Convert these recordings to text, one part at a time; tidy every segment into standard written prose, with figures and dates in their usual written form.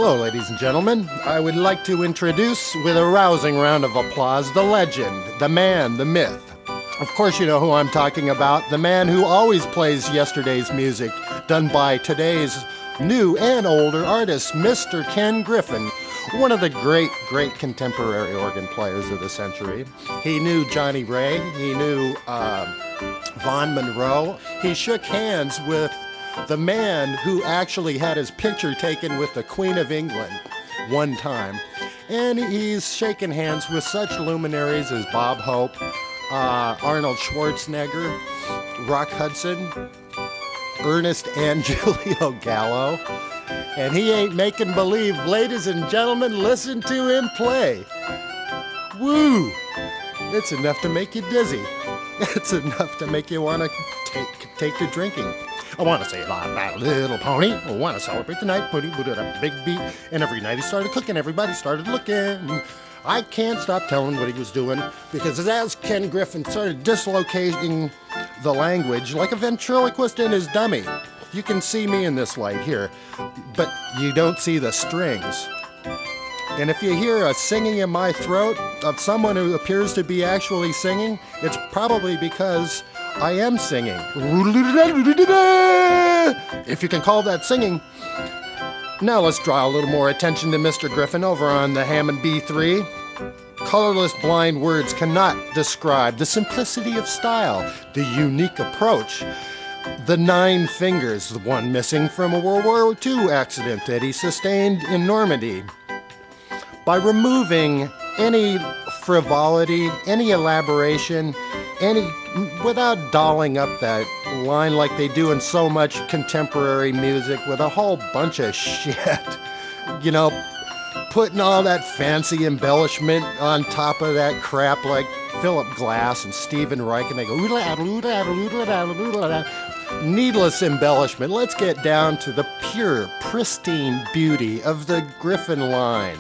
Hello, ladies and gentlemen. I would like to introduce, with a rousing round of applause, the legend, the man, the myth. Of course you know who I'm talking about, the man who always plays yesterday's music, done by today's new and older artists, Mr. Ken Griffin, one of the great contemporary organ players of the century. He knew Johnny Ray, he knew Vaughn Monroe. He shook hands with the man who actually had his picture taken with the Queen of England one time. And he's shaken hands with such luminaries as Bob Hope, Arnold Schwarzenegger, Rock Hudson, Ernest Angelio Gallo, and he ain't making believe. Ladies and gentlemen, listen to him play. Woo! It's enough to make you dizzy. It's enough to make you want to take to drinking. I want to say about a little pony. I want to celebrate the night. Put it up a big beat. And every night he started cooking, everybody started looking. I can't stop telling what he was doing, because as Ken Griffin started dislocating the language like a ventriloquist in his dummy. You can see me in this light here, but you don't see the strings. And if you hear a singing in my throat of someone who appears to be actually singing, it's probably because I am singing. If you can call that singing. Now let's draw a little more attention to Mr. Griffin over on the Hammond B3. Colorless blind words cannot describe the simplicity of style, the unique approach, the 9 fingers, the one missing from a World War II accident that he sustained in Normandy. By removing any frivolity, any elaboration, without dolling up that line like they do in so much contemporary music with a whole bunch of shit, you know, putting all that fancy embellishment on top of that crap like Philip Glass and Stephen Reich, and they go needless embellishment. Let's get down to the pure, pristine beauty of the Griffin line.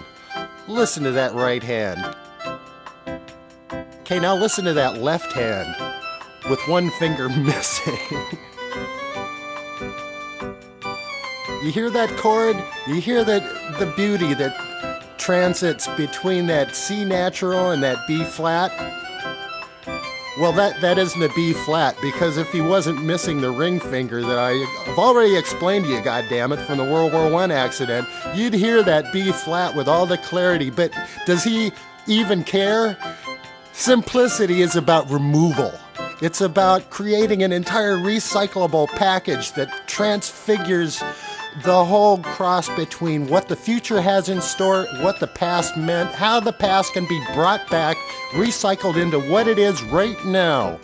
Listen to that right hand. Okay, now listen to that left hand with one finger missing. You hear that chord? You hear the beauty that transits between that C natural and that B flat? Well, that isn't a B flat, because if he wasn't missing the ring finger that I've already explained to you, goddammit, from the World War I accident, you'd hear that B flat with all the clarity. But does he even care? Simplicity is about removal. It's about creating an entire recyclable package that transfigures the whole cross between what the future has in store, what the past meant, how the past can be brought back, recycled into what it is right now.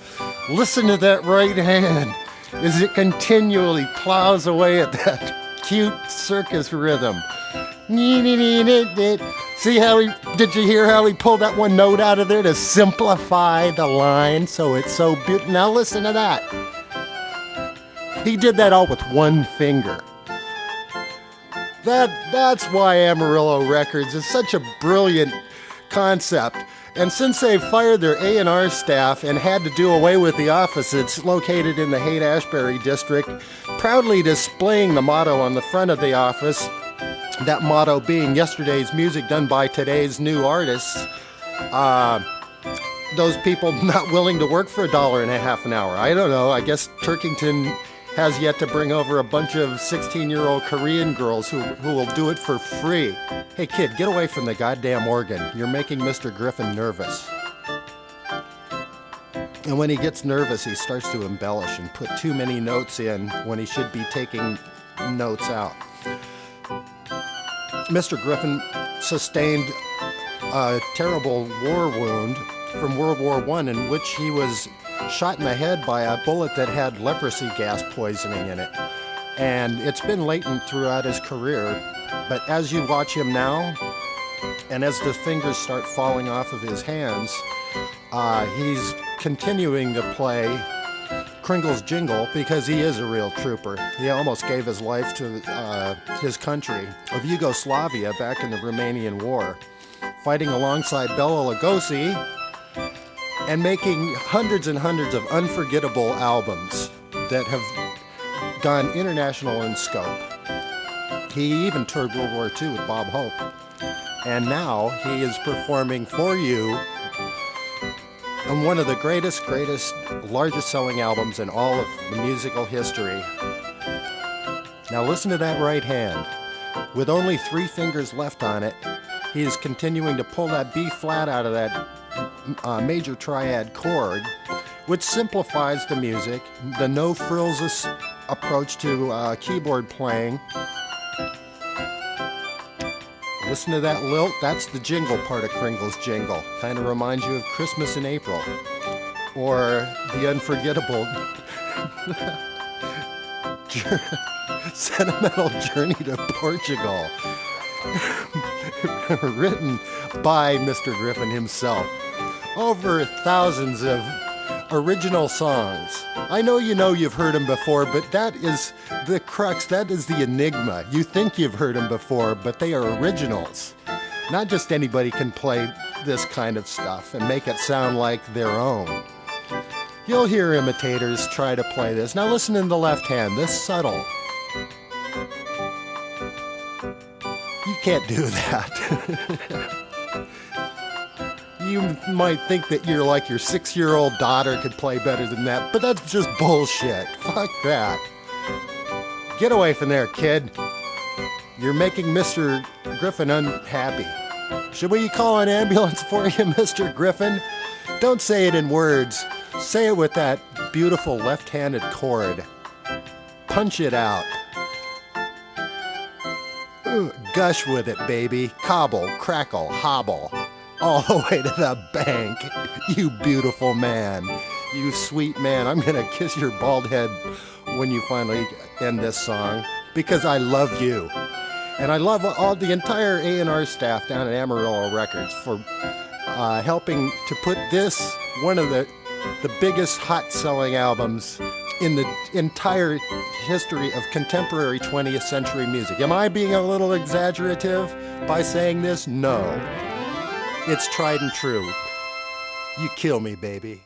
Listen to that right hand as it continually plows away at that cute circus rhythm. See did you hear how he pulled that one note out of there to simplify the line so it's so beautiful? Now listen to that. He did that all with one finger. That's why Amarillo Records is such a brilliant concept. And since they fired their A&R staff and had to do away with the office that's located in the Haight-Ashbury district, proudly displaying the motto on the front of the office, that motto being yesterday's music done by today's new artists, those people not willing to work for $1.50 an hour. I don't know, I guess Turkington has yet to bring over a bunch of 16-year-old Korean girls who will do it for free. Hey kid, get away from the goddamn organ. You're making Mr. Griffin nervous. And when he gets nervous, he starts to embellish and put too many notes in when he should be taking notes out. Mr. Griffin sustained a terrible war wound from World War I, in which he was shot in the head by a bullet that had leprosy gas poisoning in it. And it's been latent throughout his career, but as you watch him now, and as the fingers start falling off of his hands, he's continuing to play Kringle's Jingle, because he is a real trooper. He almost gave his life to his country of Yugoslavia back in the Romanian War, fighting alongside Bela Lugosi and making hundreds and hundreds of unforgettable albums that have gone international in scope. He even toured World War II with Bob Hope. And now he is performing for you on one of the greatest, largest selling albums in all of the musical history. Now listen to that right hand. With only 3 fingers left on it, he is continuing to pull that B flat out of that major triad chord, which simplifies the music, the no frills approach to keyboard playing. Listen to that lilt. That's the jingle part of Kringle's Jingle. Kind of reminds you of Christmas in April. Or the unforgettable Sentimental Journey to Portugal. Written by Mr. Griffin himself. Over thousands of original songs. I know you've heard him before, but that is the crux, that is the enigma. You think you've heard him before, but they are originals. Not just anybody can play this kind of stuff and make it sound like their own. You'll hear imitators try to play this. Now listen in the left hand, this subtle. You can't do that. You might think that you're like your 6-year-old daughter could play better than that, but that's just bullshit. Fuck that. Get away from there, kid. You're making Mr. Griffin unhappy. Should we call an ambulance for you, Mr. Griffin? Don't say it in words. Say it with that beautiful left-handed chord. Punch it out. Ooh, gush with it, baby. Cobble, crackle, hobble. All the way to the bank. You beautiful man. You sweet man. I'm going to kiss your bald head when you finally end this song because I love you. And I love all the entire A&R staff down at Amarillo Records for helping to put this, one of the biggest hot-selling albums in the entire history of contemporary 20th century music. Am I being a little exaggerative by saying this? No. It's tried and true. You kill me, baby.